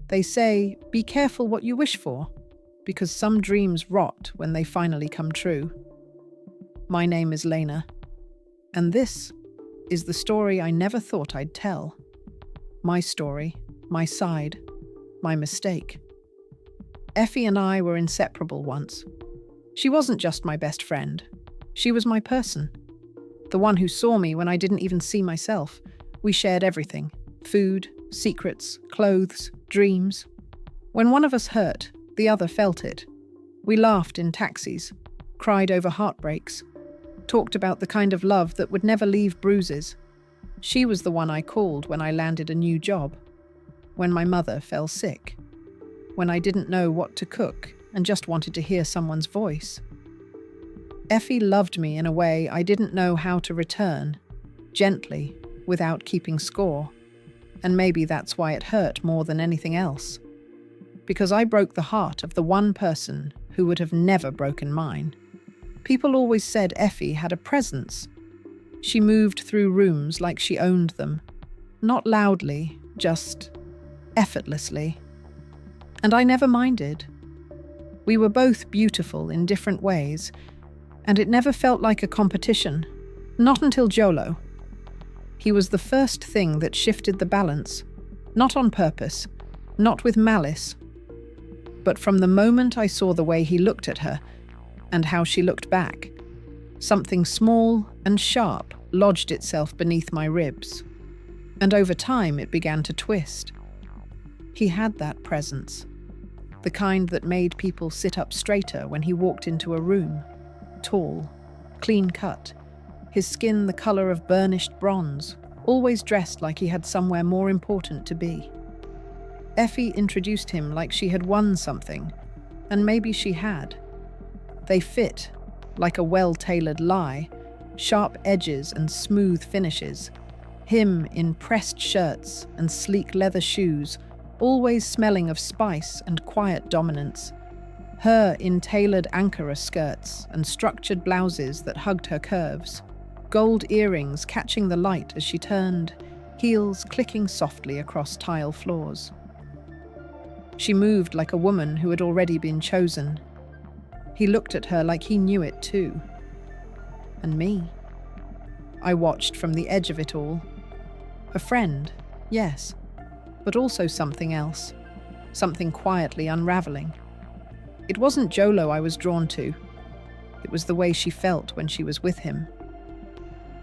They say, be careful what you wish for, because some dreams rot when they finally come true. My name is Lena, and this is the story I never thought I'd tell. My story, my side, my mistake. Effie and I were inseparable once. She wasn't just my best friend. She was my person. The one who saw me when I didn't even see myself. We shared everything. Food, secrets, clothes, dreams. When one of us hurt, the other felt it. We laughed in taxis, cried over heartbreaks, talked about the kind of love that would never leave bruises. She was the one I called when I landed a new job, when my mother fell sick, when I didn't know what to cook and just wanted to hear someone's voice. Effie loved me in a way I didn't know how to return, gently, without keeping score. And maybe that's why it hurt more than anything else. Because I broke the heart of the one person who would have never broken mine. People always said Effie had a presence. She moved through rooms like she owned them. Not loudly, just effortlessly. And I never minded. We were both beautiful in different ways, and it never felt like a competition. Not until Jolo. He was the first thing that shifted the balance, not on purpose, not with malice, but from the moment I saw the way he looked at her and how she looked back. Something small and sharp lodged itself beneath my ribs, and over time it began to twist. He had that presence, the kind that made people sit up straighter when he walked into a room. Tall, clean-cut, his skin the color of burnished bronze, always dressed like he had somewhere more important to be. Effie introduced him like she had won something, and maybe she had. They fit, like a well-tailored lie, sharp edges and smooth finishes. Him in pressed shirts and sleek leather shoes, always smelling of spice and quiet dominance. Her in tailored Ankara skirts and structured blouses that hugged her curves. Gold earrings catching the light as she turned, heels clicking softly across tile floors. She moved like a woman who had already been chosen. He looked at her like he knew it too. And me? I watched from the edge of it all. A friend, yes, but also something else, something quietly unraveling. It wasn't Jolo I was drawn to. It was the way she felt when she was with him.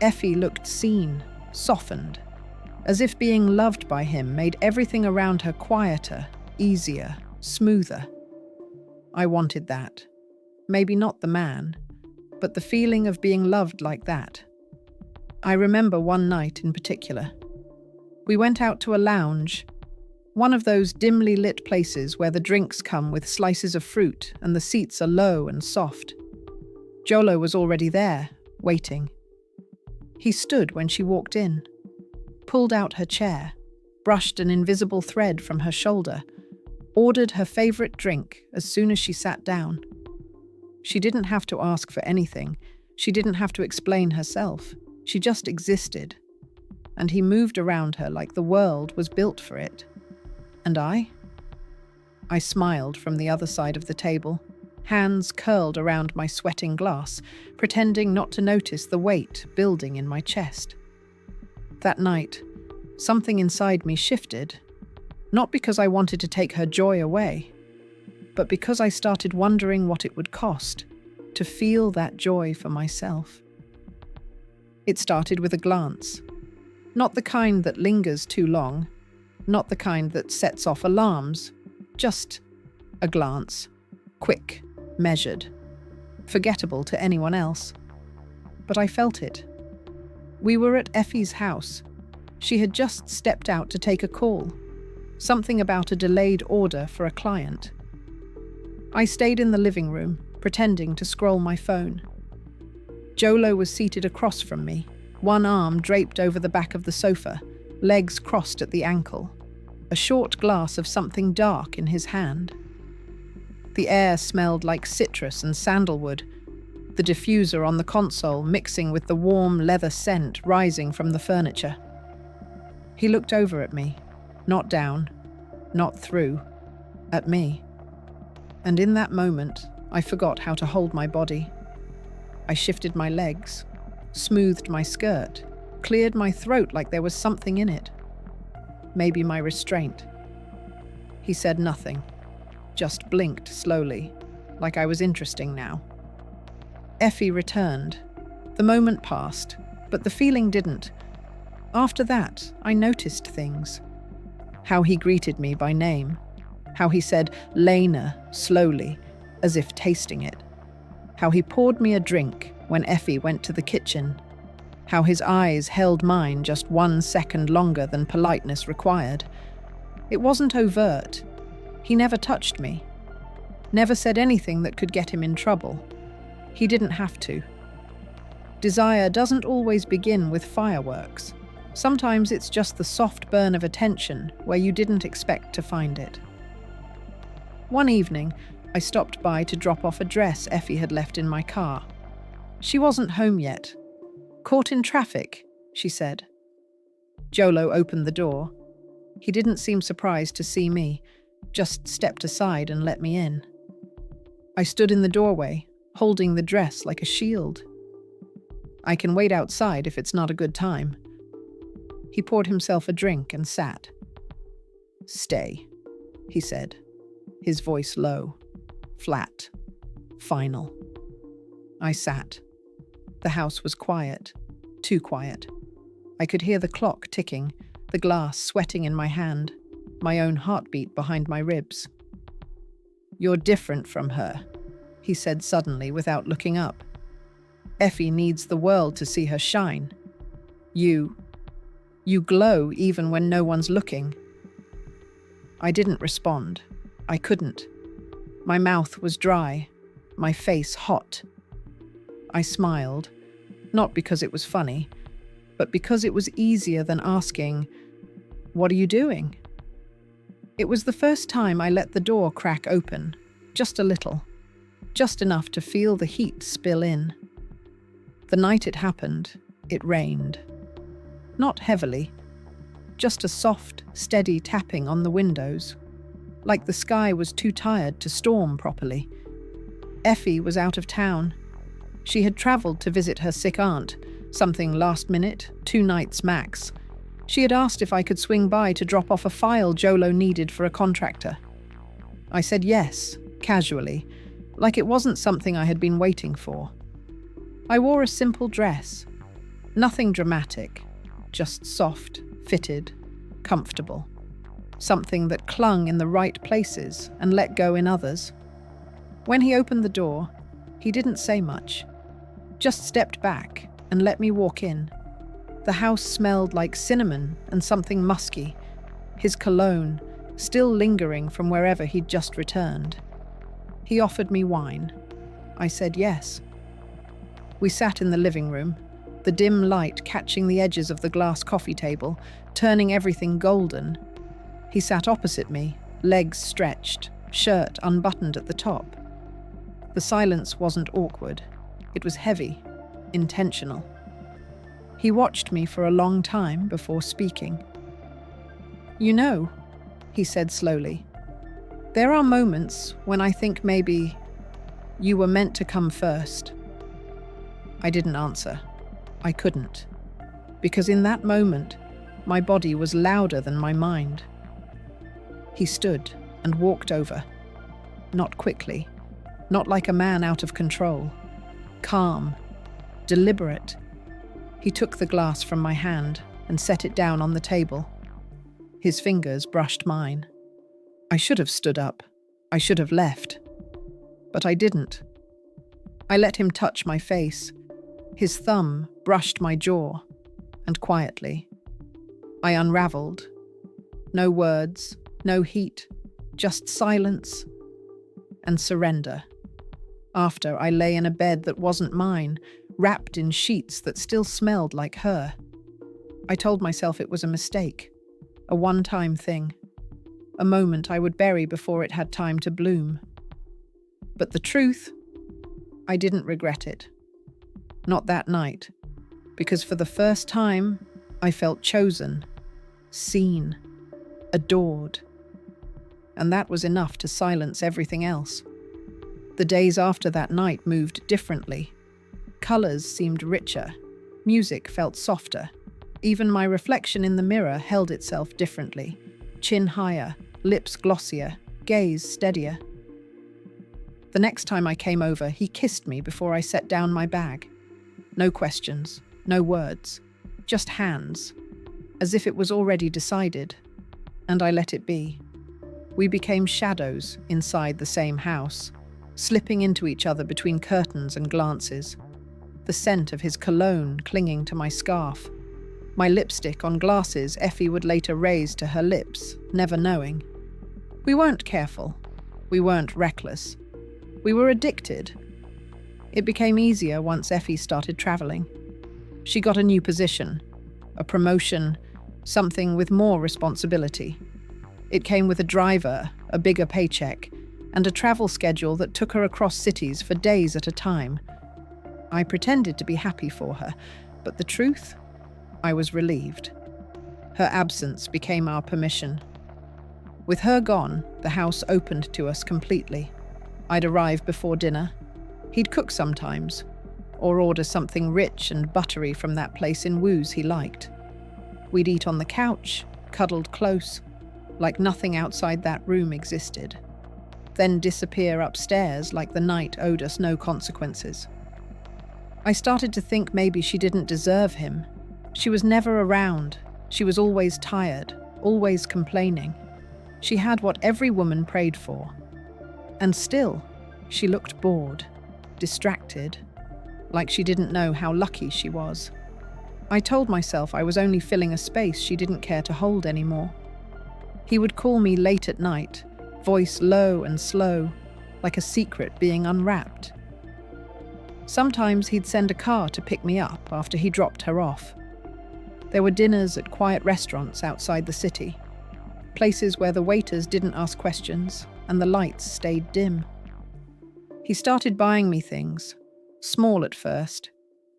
Effie looked seen, softened, as if being loved by him made everything around her quieter, easier, smoother. I wanted that. Maybe not the man, but the feeling of being loved like that. I remember one night in particular. We went out to a lounge, one of those dimly lit places where the drinks come with slices of fruit and the seats are low and soft. Jolo was already there, waiting. He stood when she walked in, pulled out her chair, brushed an invisible thread from her shoulder, ordered her favorite drink as soon as she sat down. She didn't have to ask for anything. She didn't have to explain herself. She just existed. And he moved around her like the world was built for it. And I? I smiled from the other side of the table, hands curled around my sweating glass, pretending not to notice the weight building in my chest. That night, something inside me shifted, not because I wanted to take her joy away, but because I started wondering what it would cost to feel that joy for myself. It started with a glance, not the kind that lingers too long, not the kind that sets off alarms, just a glance, quick, measured, forgettable to anyone else. But I felt it. We were at Effie's house. She had just stepped out to take a call, something about a delayed order for a client. I stayed in the living room, pretending to scroll my phone. Jolo was seated across from me, one arm draped over the back of the sofa, legs crossed at the ankle, a short glass of something dark in his hand. The air smelled like citrus and sandalwood, the diffuser on the console mixing with the warm leather scent rising from the furniture. He looked over at me, not down, not through, at me. And in that moment, I forgot how to hold my body. I shifted my legs, smoothed my skirt, cleared my throat like there was something in it. Maybe my restraint. He said nothing, just blinked slowly, like I was interesting now. Effie returned. The moment passed, but the feeling didn't. After that, I noticed things. How he greeted me by name. How he said "Lena" slowly, as if tasting it. How he poured me a drink when Effie went to the kitchen. How his eyes held mine just 1 second longer than politeness required. It wasn't overt. He never touched me. Never said anything that could get him in trouble. He didn't have to. Desire doesn't always begin with fireworks. Sometimes it's just the soft burn of attention where you didn't expect to find it. One evening, I stopped by to drop off a dress Effie had left in my car. She wasn't home yet. Caught in traffic, she said. Jolo opened the door. He didn't seem surprised to see me, just stepped aside and let me in. I stood in the doorway, holding the dress like a shield. I can wait outside if it's not a good time. He poured himself a drink and sat. "Stay," he said, his voice low, flat, final. I sat. The house was quiet, too quiet. I could hear the clock ticking, the glass sweating in my hand, my own heartbeat behind my ribs. "You're different from her," he said suddenly without looking up. "Effie needs the world to see her shine. You glow even when no one's looking." I didn't respond. I couldn't. My mouth was dry, my face hot. I smiled, not because it was funny, but because it was easier than asking, "What are you doing?" It was the first time I let the door crack open, just a little, just enough to feel the heat spill in. The night it happened, it rained. Not heavily, just a soft, steady tapping on the windows, like the sky was too tired to storm properly. Effie was out of town. She had travelled to visit her sick aunt, something last minute, 2 nights max. She had asked if I could swing by to drop off a file Jolo needed for a contractor. I said yes, casually, like it wasn't something I had been waiting for. I wore a simple dress, nothing dramatic, just soft, fitted, comfortable. Something that clung in the right places and let go in others. When he opened the door, he didn't say much, just stepped back and let me walk in. The house smelled like cinnamon and something musky, his cologne still lingering from wherever he'd just returned. He offered me wine. I said yes. We sat in the living room, the dim light catching the edges of the glass coffee table, turning everything golden. He sat opposite me, legs stretched, shirt unbuttoned at the top. The silence wasn't awkward. It was heavy, intentional. He watched me for a long time before speaking. "You know," he said slowly, "there are moments when I think maybe you were meant to come first." I didn't answer. I couldn't. Because in that moment, my body was louder than my mind. He stood and walked over. Not quickly, not like a man out of control. Calm, deliberate. He took the glass from my hand and set it down on the table. His fingers brushed mine. I should have stood up. I should have left. But I didn't. I let him touch my face. His thumb brushed my jaw, and quietly, I unraveled. No words, no heat, just silence and surrender. After, I lay in a bed that wasn't mine, wrapped in sheets that still smelled like her. I told myself it was a mistake, a one-time thing, a moment I would bury before it had time to bloom. But the truth, I didn't regret it. Not that night, because for the first time, I felt chosen, seen, adored. and that was enough to silence everything else. The days after that night moved differently. Colors seemed richer. Music felt softer. Even my reflection in the mirror held itself differently. Chin higher, lips glossier, gaze steadier. The next time I came over, he kissed me before I set down my bag. No questions, no words, just hands, as if it was already decided, and I let it be. We became shadows inside the same house, slipping into each other between curtains and glances. The scent of his cologne clinging to my scarf. My lipstick on glasses Effie would later raise to her lips, never knowing. We weren't careful. We weren't reckless. We were addicted. It became easier once Effie started traveling. She got a new position, a promotion, something with more responsibility. It came with a driver, a bigger paycheck, and a travel schedule that took her across cities for days at a time. I pretended to be happy for her, but the truth? I was relieved. Her absence became our permission. With her gone, the house opened to us completely. I'd arrive before dinner. He'd cook sometimes, or order something rich and buttery from that place in Woos he liked. We'd eat on the couch, cuddled close, like nothing outside that room existed, then disappear upstairs like the night owed us no consequences. I started to think maybe she didn't deserve him. She was never around. She was always tired, always complaining. She had what every woman prayed for. And still, she looked bored, distracted, like she didn't know how lucky she was. I told myself I was only filling a space she didn't care to hold anymore. He would call me late at night, voice low and slow, like a secret being unwrapped. Sometimes he'd send a car to pick me up after he dropped her off. There were dinners at quiet restaurants outside the city, places where the waiters didn't ask questions and the lights stayed dim. He started buying me things, small at first,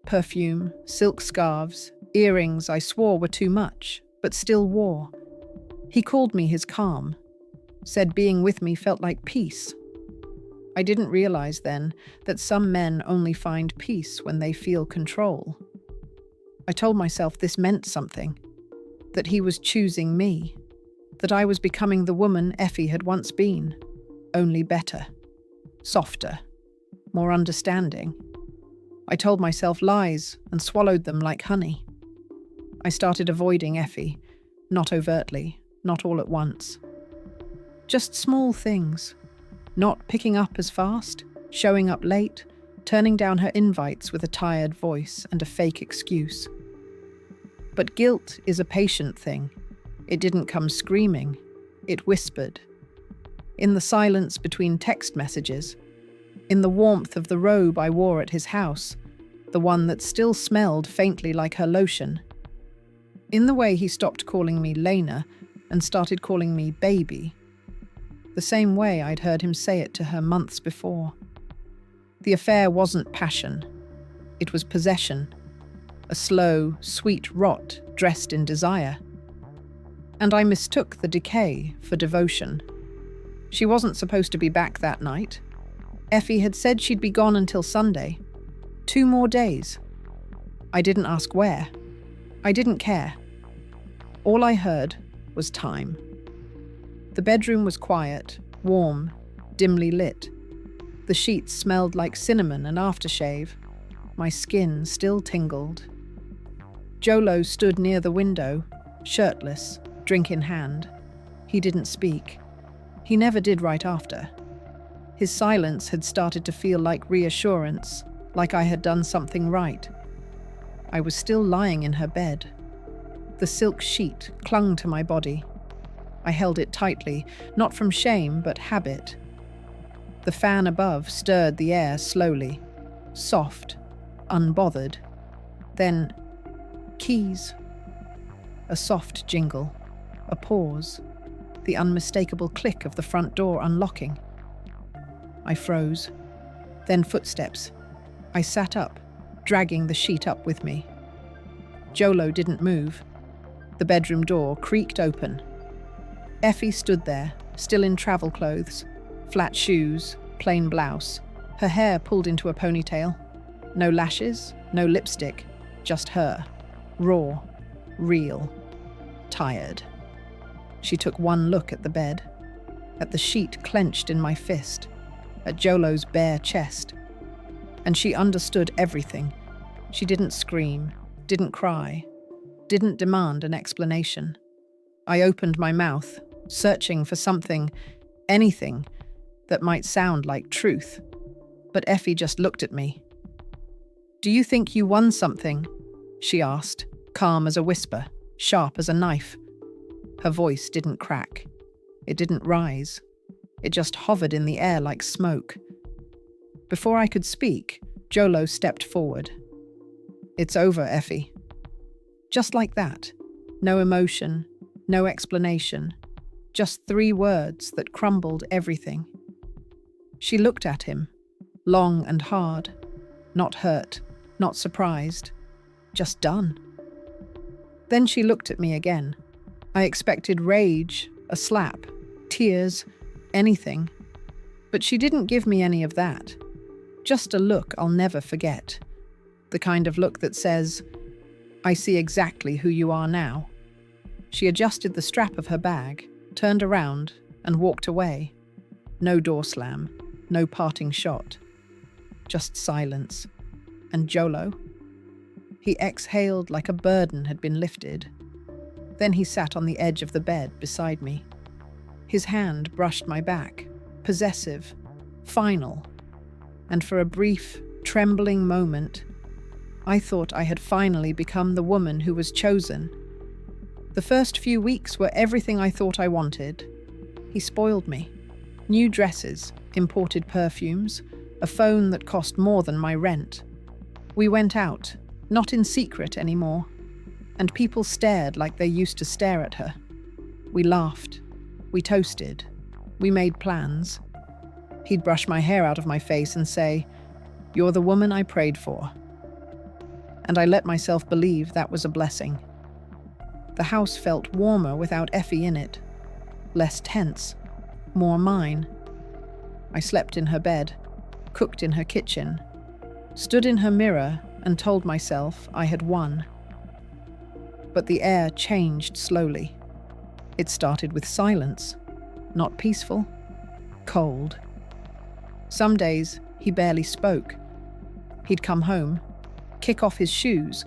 perfume, silk scarves, earrings I swore were too much, but still wore. He called me his calm, said being with me felt like peace. I didn't realize then that some men only find peace when they feel control. I told myself this meant something, that he was choosing me, that I was becoming the woman Effie had once been, only better, softer, more understanding. I told myself lies and swallowed them like honey. I started avoiding Effie, not overtly, not all at once. Just small things. Not picking up as fast, showing up late, turning down her invites with a tired voice and a fake excuse. But guilt is a patient thing. It didn't come screaming. It whispered. In the silence between text messages, in the warmth of the robe I wore at his house, the one that still smelled faintly like her lotion. In the way he stopped calling me Lena and started calling me baby. The same way I'd heard him say it to her months before. The affair wasn't passion. It was possession. A slow, sweet rot dressed in desire. And I mistook the decay for devotion. She wasn't supposed to be back that night. Effie had said she'd be gone until Sunday. 2 more days. I didn't ask where. I didn't care. All I heard was time. The bedroom was quiet, warm, dimly lit. The sheets smelled like cinnamon and aftershave. My skin still tingled. Jolo stood near the window, shirtless, drink in hand. He didn't speak. He never did right after. His silence had started to feel like reassurance, like I had done something right. I was still lying in her bed. The silk sheet clung to my body. I held it tightly, not from shame, but habit. The fan above stirred the air slowly, soft, unbothered. Then, keys. A soft jingle, a pause, the unmistakable click of the front door unlocking. I froze. Then footsteps. I sat up, dragging the sheet up with me. Jolo didn't move. The bedroom door creaked open. Effie stood there, still in travel clothes, flat shoes, plain blouse, her hair pulled into a ponytail. No lashes, no lipstick, just her. Raw, real, tired. She took one look at the bed, at the sheet clenched in my fist, at Jolo's bare chest. And she understood everything. She didn't scream, didn't cry, didn't demand an explanation. I opened my mouth, searching for something, anything, that might sound like truth. But Effie just looked at me. "Do you think you won something?" she asked, calm as a whisper, sharp as a knife. Her voice didn't crack. It didn't rise. It just hovered in the air like smoke. Before I could speak, Jolo stepped forward. "It's over, Effie." Just like that. No emotion, no explanation. Just 3 words that crumbled everything. She looked at him, long and hard. Not hurt, not surprised. Just done. Then she looked at me again. I expected rage, a slap, tears, anything. But she didn't give me any of that. Just a look I'll never forget. The kind of look that says, "I see exactly who you are now." She adjusted the strap of her bag, turned around, and walked away. No door slam, no parting shot. Just silence. And Jolo? He exhaled like a burden had been lifted. Then he sat on the edge of the bed beside me. His hand brushed my back, possessive, final. And for a brief, trembling moment, I thought I had finally become the woman who was chosen. The first few weeks were everything I thought I wanted. He spoiled me. New dresses, imported perfumes, a phone that cost more than my rent. We went out, not in secret anymore, and people stared like they used to stare at her. We laughed. We toasted. We made plans. He'd brush my hair out of my face and say, "You're the woman I prayed for." And I let myself believe that was a blessing. The house felt warmer without Effie in it. Less tense. More mine. I slept in her bed, cooked in her kitchen, stood in her mirror and told myself I had won. But the air changed slowly. It started with silence. Not peaceful. Cold. Some days, he barely spoke. He'd come home, kick off his shoes,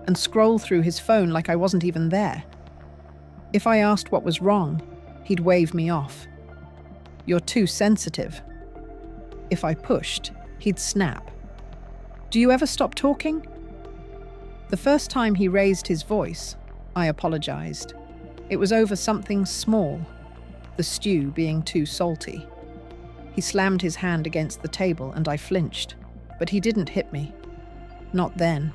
and scroll through his phone like I wasn't even there. If I asked what was wrong, he'd wave me off. "You're too sensitive." If I pushed, he'd snap. "Do you ever stop talking?" The first time he raised his voice, I apologized. It was over something small, the stew being too salty. He slammed his hand against the table and I flinched, but he didn't hit me. Not then.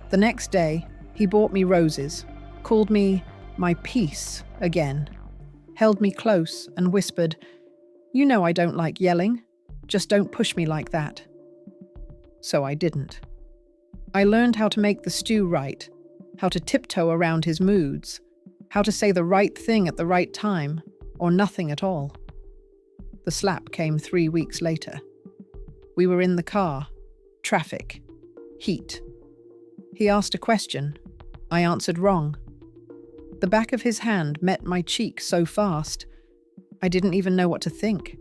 The next day, he bought me roses, called me my peace again, held me close and whispered, "You know I don't like yelling, just don't push me like that." So I didn't. I learned how to make the stew right, how to tiptoe around his moods, how to say the right thing at the right time, or nothing at all. The slap came 3 weeks later. We were in the car, traffic, heat. He asked a question. I answered wrong. The back of his hand met my cheek so fast, I didn't even know what to think.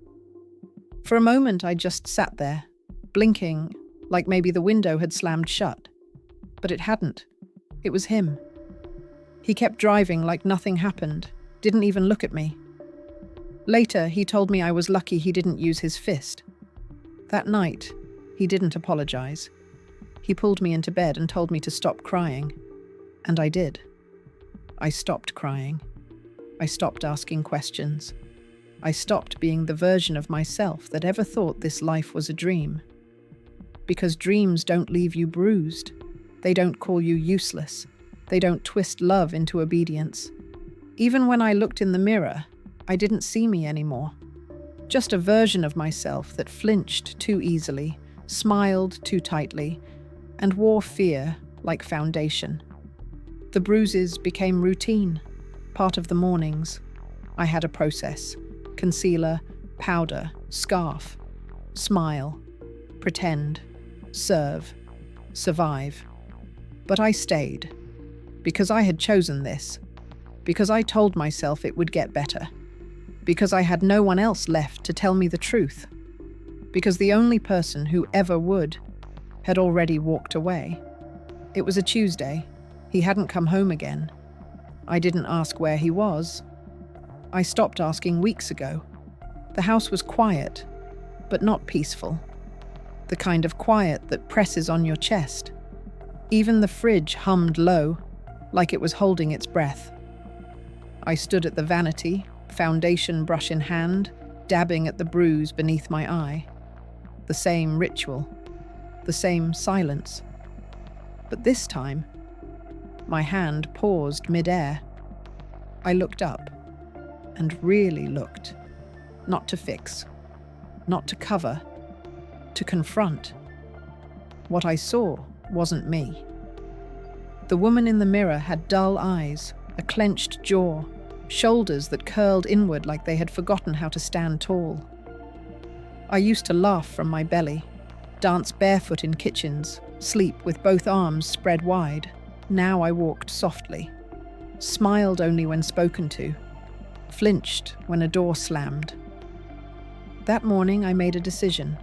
For a moment, I just sat there, blinking, like maybe the window had slammed shut. But it hadn't. It was him. He kept driving like nothing happened, didn't even look at me. Later, he told me I was lucky he didn't use his fist. That night, he didn't apologize. He pulled me into bed and told me to stop crying. And I did. I stopped crying. I stopped asking questions. I stopped being the version of myself that ever thought this life was a dream. Because dreams don't leave you bruised. They don't call you useless. They don't twist love into obedience. Even when I looked in the mirror, I didn't see me anymore. Just a version of myself that flinched too easily, smiled too tightly, and wore fear like foundation. The bruises became routine, part of the mornings, I had a process: concealer, powder, scarf, smile, pretend, serve, survive. But I stayed, because I had chosen this, because I told myself it would get better, because I had no one else left to tell me the truth, because the only person who ever would had already walked away. It was a Tuesday. He hadn't come home again. I didn't ask where he was. I stopped asking weeks ago. The house was quiet, but not peaceful. The kind of quiet that presses on your chest. Even the fridge hummed low, like it was holding its breath. I stood at the vanity, foundation brush in hand, dabbing at the bruise beneath my eye. The same ritual, the same silence. But this time, my hand paused mid-air. I looked up, and really looked. Not to fix, not to cover, to confront. What I saw wasn't me. The woman in the mirror had dull eyes, a clenched jaw, shoulders that curled inward like they had forgotten how to stand tall. I used to laugh from my belly, dance barefoot in kitchens, sleep with both arms spread wide. Now I walked softly, smiled only when spoken to, flinched when a door slammed. That morning I made a decision.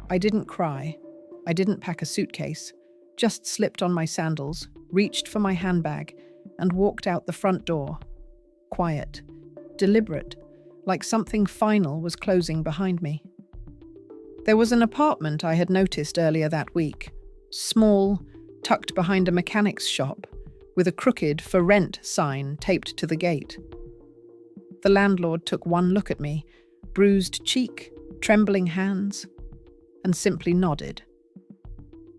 I didn't cry. I didn't pack a suitcase, just slipped on my sandals, reached for my handbag, and walked out the front door. Quiet, deliberate, like something final was closing behind me. There was an apartment I had noticed earlier that week, small, tucked behind a mechanic's shop, with a crooked "For Rent" sign taped to the gate. The landlord took one look at me, bruised cheek, trembling hands, and simply nodded.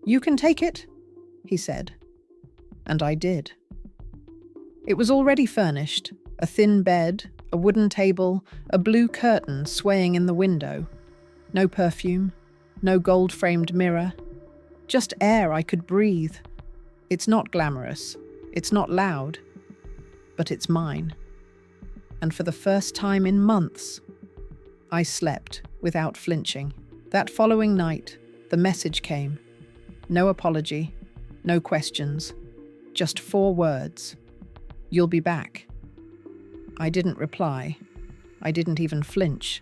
"You can take it," he said. And I did. It was already furnished, a thin bed, a wooden table, a blue curtain swaying in the window. No perfume, no gold-framed mirror, just air I could breathe. It's not glamorous, it's not loud, but it's mine. And for the first time in months, I slept without flinching. That following night, the message came. No apology, no questions, just 4 words. "You'll be back." I didn't reply. I didn't even flinch.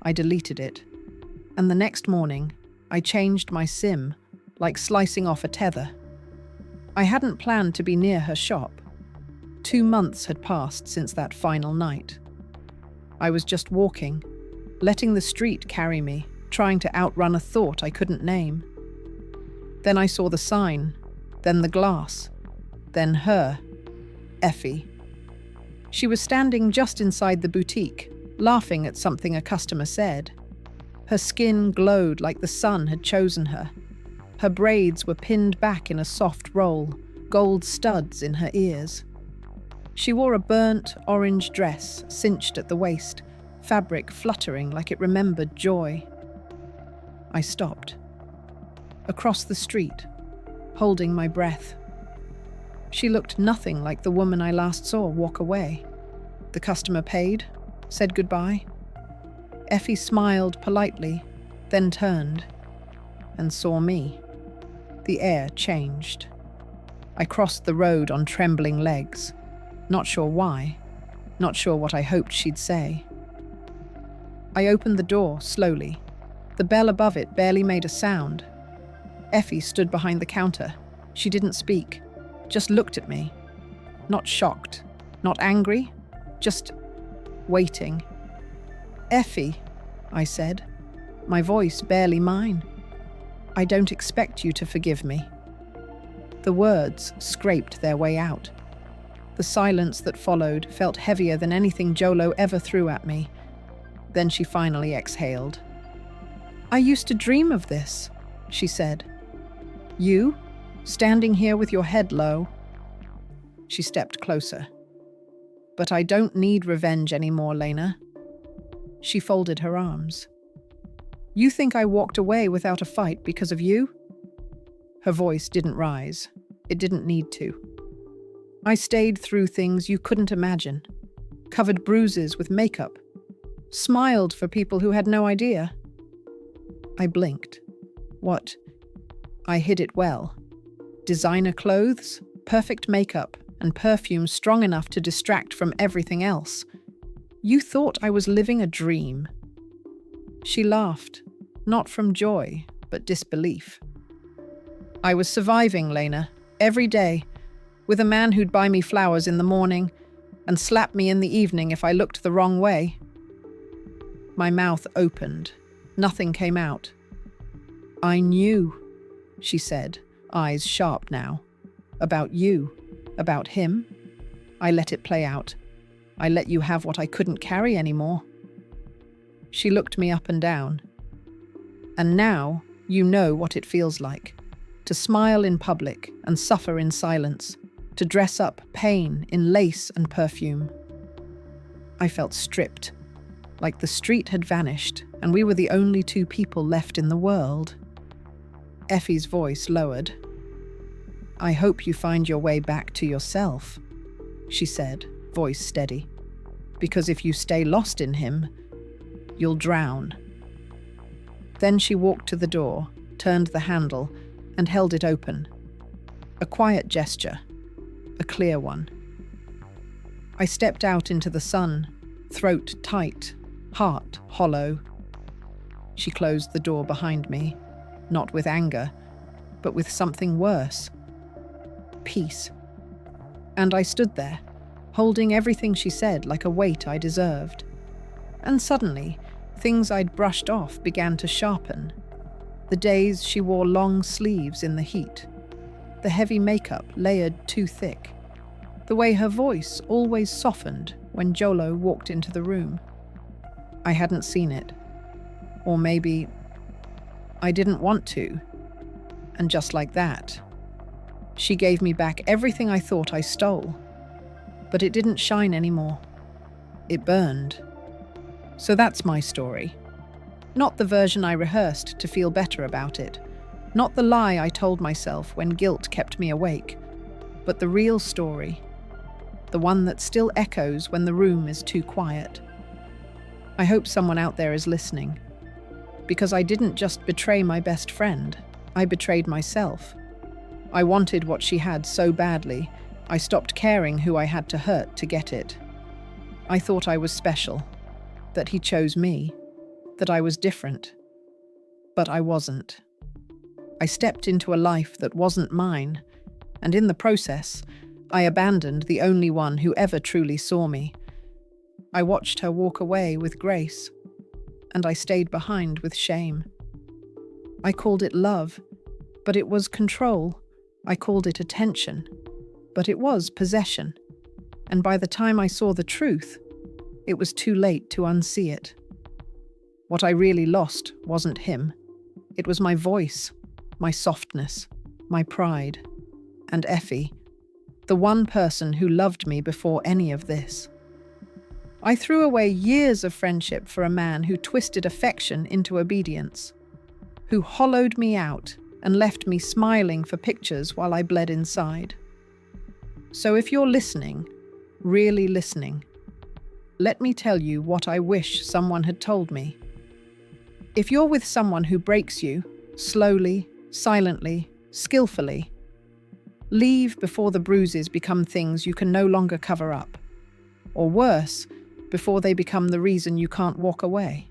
I deleted it. And the next morning, I changed my SIM, like slicing off a tether. I hadn't planned to be near her shop. 2 months had passed since that final night. I was just walking, letting the street carry me, trying to outrun a thought I couldn't name. Then I saw the sign, then the glass, then her, Effie. She was standing just inside the boutique, laughing at something a customer said. Her skin glowed like the sun had chosen her. Her braids were pinned back in a soft roll, gold studs in her ears. She wore a burnt orange dress, cinched at the waist, fabric fluttering like it remembered joy. I stopped. Across the street, holding my breath. She looked nothing like the woman I last saw walk away. The customer paid, said goodbye. Effie smiled politely, then turned and saw me. The air changed. I crossed the road on trembling legs, not sure why, not sure what I hoped she'd say. I opened the door slowly. The bell above it barely made a sound. Effie stood behind the counter. She didn't speak, just looked at me. Not shocked, not angry, just waiting. "Effie," I said, my voice barely mine. "I don't expect you to forgive me." The words scraped their way out. The silence that followed felt heavier than anything Jolo ever threw at me. Then she finally exhaled. "I used to dream of this," she said. "You, standing here with your head low." She stepped closer. "But I don't need revenge anymore, Lena." She folded her arms. "You think I walked away without a fight because of you?" Her voice didn't rise. It didn't need to. "I stayed through things you couldn't imagine. covered bruises with makeup, smiled for people who had no idea. I blinked. What? I hid it well. Designer clothes, perfect makeup, and perfume strong enough to distract from everything else. You thought I was living a dream. She laughed, not from joy, but disbelief. I was surviving, Lena, every day, with a man who'd buy me flowers in the morning and slap me in the evening if I looked the wrong way. My mouth opened. Nothing came out. I knew, she said, eyes sharp now. About you, about him. I let it play out. I let you have what I couldn't carry anymore. She looked me up and down. And now you know what it feels like. To smile in public and suffer in silence. To dress up pain in lace and perfume. I felt stripped, like the street had vanished and we were the only two people left in the world. Effie's voice lowered. I hope you find your way back to yourself, she said, voice steady. Because if you stay lost in him, you'll drown. Then she walked to the door, turned the handle, and held it open. A quiet gesture, a clear one. I stepped out into the sun, throat tight, heart hollow. She closed the door behind me, not with anger, but with something worse. Peace. And I stood there, holding everything she said like a weight I deserved. And suddenly, things I'd brushed off began to sharpen. The days she wore long sleeves in the heat. The heavy makeup layered too thick. The way her voice always softened when Jolo walked into the room. I hadn't seen it. Or maybe I didn't want to. And just like that, she gave me back everything I thought I stole. But it didn't shine anymore. It burned. So that's my story. Not the version I rehearsed to feel better about it. Not the lie I told myself when guilt kept me awake. But the real story. The one that still echoes when the room is too quiet. I hope someone out there is listening. Because I didn't just betray my best friend. I betrayed myself. I wanted what she had so badly, I stopped caring who I had to hurt to get it. I thought I was special, that he chose me, that I was different. But I wasn't. I stepped into a life that wasn't mine, and in the process, I abandoned the only one who ever truly saw me. I watched her walk away with grace, and I stayed behind with shame. I called it love, but it was control. I called it attention, but it was possession. And by the time I saw the truth, it was too late to unsee it. What I really lost wasn't him. It was my voice, my softness, my pride, and Effie, the one person who loved me before any of this. I threw away years of friendship for a man who twisted affection into obedience, who hollowed me out and left me smiling for pictures while I bled inside. So if you're listening, really listening, let me tell you what I wish someone had told me. If you're with someone who breaks you, slowly, silently, skillfully, leave before the bruises become things you can no longer cover up. Or worse, before they become the reason you can't walk away.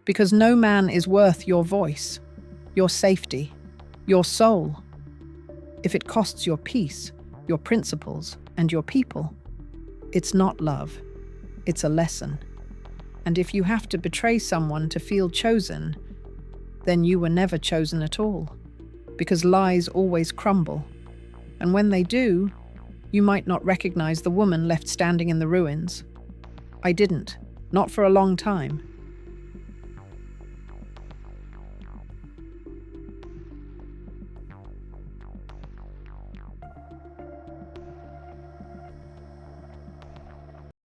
Because no man is worth your voice, your safety, your soul. If it costs your peace, your principles, and your people, it's not love. It's a lesson. And if you have to betray someone to feel chosen, then you were never chosen at all. Because lies always crumble. And when they do, you might not recognize the woman left standing in the ruins. I didn't, not for a long time.